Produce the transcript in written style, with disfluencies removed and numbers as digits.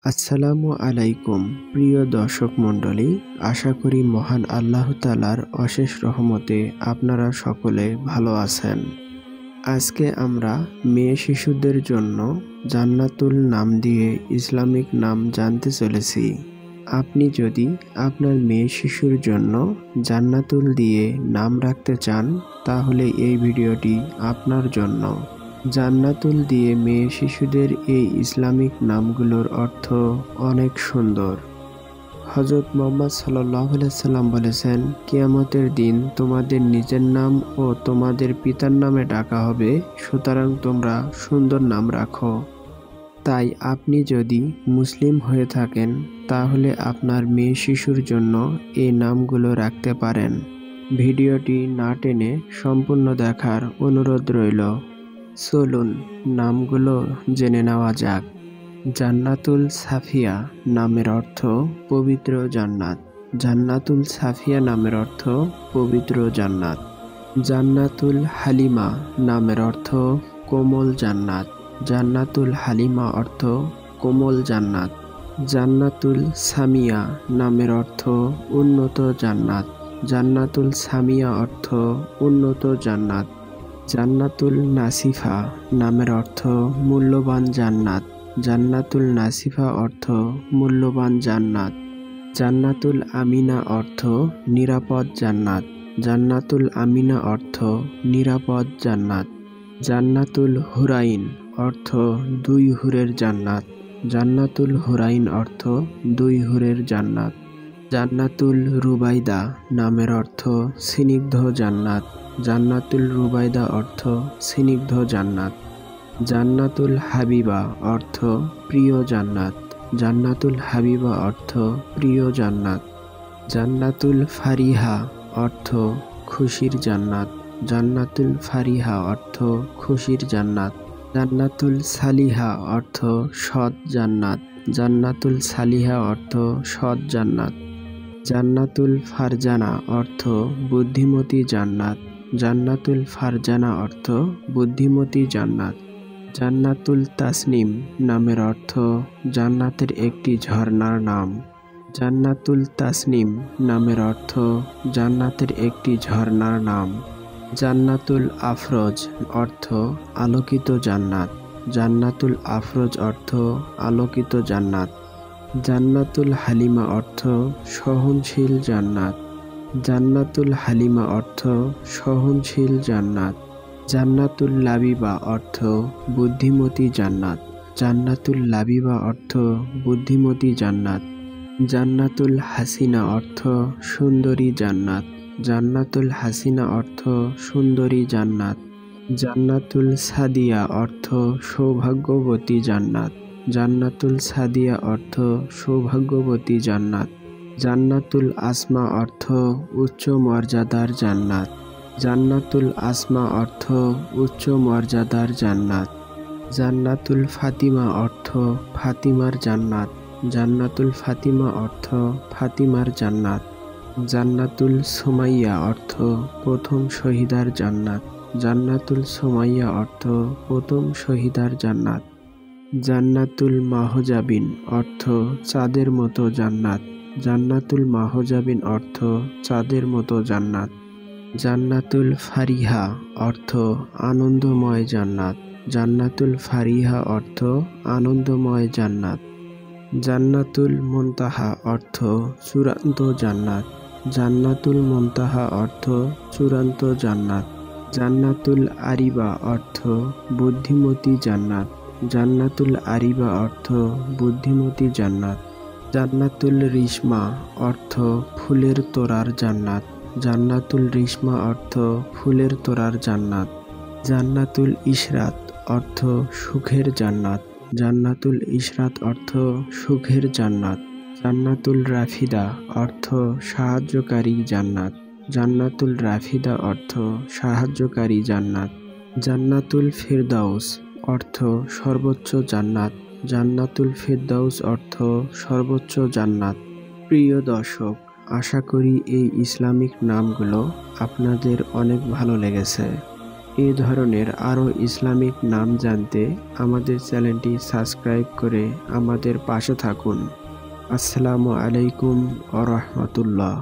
আসসালামু আলাইকুম প্রিয় দর্শক মণ্ডলী, আশা করি মহান আল্লাহ তাআলার অশেষ রহমতে আপনারা সকলে ভালো আছেন। আজকে আমরা মেয়ে শিশুদের জন্য জান্নাতুল নাম দিয়ে ইসলামিক নাম জানতে চলেছি। আপনি যদি আপনার মেয়ে শিশুর জন্য জান্নাতুল দিয়ে নাম রাখতে চান তাহলে এই ভিডিওটি আপনার জন্য। জান্নাতুল দিয়ে মেয়ে শিশুদের এই ইসলামিক নামগুলোর অর্থ অনেক সুন্দর। হযরত মুহাম্মদ সাল্লাল্লাহু আলাইহি সাল্লাম বলেছেন, কিয়ামতের দিন তোমাদের নিজের নাম ও তোমাদের পিতার নামে ডাকা হবে, সুতরাং তোমরা সুন্দর নাম রাখো। তাই আপনি যদি মুসলিম হয়ে থাকেন তাহলে আপনার মেয়ে শিশুর জন্য এই নামগুলো রাখতে পারেন। ভিডিওটি না টেনে সম্পূর্ণ দেখার অনুরোধ রইল। চলুন নামগুলো জেনে নেওয়া যাক। জান্নাতুল সাফিয়া নামের অর্থ পবিত্র জান্নাত। জান্নাতুল সাফিয়া নামের অর্থ পবিত্র জান্নাত। জান্নাতুল হালিমা নামের অর্থ কোমল জান্নাত। জান্নাতুল হালিমা অর্থ কোমল জান্নাত। জান্নাতুল সামিয়া নামের অর্থ উন্নত জান্নাত। জান্নাতুল সামিয়া অর্থ উন্নত জান্নাত। জান্নাতুল নাসিফা নামের অর্থ মূল্যবান জান্নাত। জান্নাতুল নাসিফা অর্থ মূল্যবান জান্নাত। জান্নাতুল আমিনা অর্থ নিরাপদ জান্নাত। জান্নাতুল আমিনা অর্থ নিরাপদ জান্নাত। জান্নাতুল হুরাইন অর্থ দুই হুরের জান্নাত। জান্নাতুল হুরাইন অর্থ দুই হুরের জান্নাত। জান্নাতুল রুবাইদা নামের অর্থ স্নিগ্ধ জান্নাত। জান্নাতুল রুবাইদা অর্থ স্নিগ্ধ জান্নাত। জান্নাতুল হাবিবা অর্থ প্রিয় জান্নাত। জান্নাতুল হাবিবা অর্থ প্রিয় জান্নাত। জান্নাতুল ফারিহা অর্থ খুশির জান্নাত। জান্নাতুল ফারিহা অর্থ খুশির জান্নাত। জান্নাতুল সালিহা অর্থ সৎ জান্নাত। জান্নাতুল সালিহা অর্থ সৎ জান্নাত। জান্নাতুল ফারজানা অর্থ বুদ্ধিমতী জান্নাত। জান্নাতুল ফারজানা অর্থ বুদ্ধিমতী জান্নাত। জান্নাতুল তাসনিম নামের অর্থ জান্নাতের একটি ঝর্ণার নাম। জান্নাতুল তাসনিম নামের অর্থ জান্নাতের একটি ঝর্ণার নাম। জান্নাতুল আফরোজ অর্থ আলোকিত জান্নাত। জান্নাতুল আফরোজ অর্থ আলোকিত জান্নাত। জান্নাতুল হালিমা অর্থ সহনশীল জান্নাত। জান্নাতুল হালিমা অর্থ সহনশীল জান্নাত। জান্নাতুল লাবিবা অর্থ বুদ্ধিমতী জান্নাত। জান্নাতুল লাবিবা অর্থ বুদ্ধিমতী জান্নাত। জান্নাতুল হাসিনা অর্থ সুন্দরী জান্নাত। জান্নাতুল হাসিনা অর্থ সুন্দরী জান্নাত। জান্নাতুল সাদিয়া অর্থ সৌভাগ্যবতী জান্নাত। জান্নাতুল সাদিয়া অর্থ সৌভাগ্যবতী জান্নাত। জান্নাতুল আসমা অর্থ উচ্চ মর্যাদার জান্নাত। জান্নাতুল আসমা অর্থ উচ্চ মর্যাদার জান্নাত। জান্নাতুল ফাতিমা অর্থ ফাতিমার জান্নাত। জান্নাতুল ফাতিমা অর্থ ফাতিমার জান্নাত। জান্নাতুল সুমাইয়া অর্থ প্রথম শহীদার জান্নাত। জান্নাতুল সুমাইয়া অর্থ প্রথম শহীদার জান্নাত। জান্নাতুল মাহজাবিন অর্থ চাঁদের মতো জান্নাত। জান্নাতুল মাহজাবিন অর্থ চাঁদের মতো জান্নাত। জান্নাতুল ফারিহা অর্থ আনন্দময় জান্নাত। জান্নাতুল ফারিহা অর্থ আনন্দময় জান্নাত। জান্নাতুল মুনতাহা অর্থ চূড়ান্ত জান্নাত। জান্নাতুল মুনতাহা অর্থ চূড়ান্ত জান্নাত। জান্নাতুল আরিবা অর্থ বুদ্ধিমতী জান্নাত। জান্নাতুল আরিবা অর্থ বুদ্ধিমতী জান্নাত। জান্নাতুল রিশমা অর্থ ফুলের তোড়ার জান্নাত। জান্নাতুল রিশমা অর্থ ফুলের তোড়ার জান্নাত। জান্নাতুল ইশরাত অর্থ সুখের জান্নাত। জান্নাতুল ইশরাত অর্থ সুখের জান্নাত। জান্নাতুল রাফিদা অর্থ সাহায্যকারী জান্নাত। জান্নাতুল রাফিদা অর্থ সাহায্যকারী জান্নাত। জান্নাতুল ফিরদাউস অর্থ সর্বোচ্চ জান্নাত। জান্নাতুল ফিরদাউস অর্থ সর্বোচ্চ জান্নাত। প্রিয় দর্শক, আশা করি এই ইসলামিক নামগুলো আপনাদের অনেক ভালো লেগেছে। এই ধরনের আরও ইসলামিক নাম জানতে আমাদের চ্যানেলটি সাবস্ক্রাইব করে আমাদের পাশে থাকুন। আসসালামু আলাইকুম ওয়া রাহমাতুল্লাহ।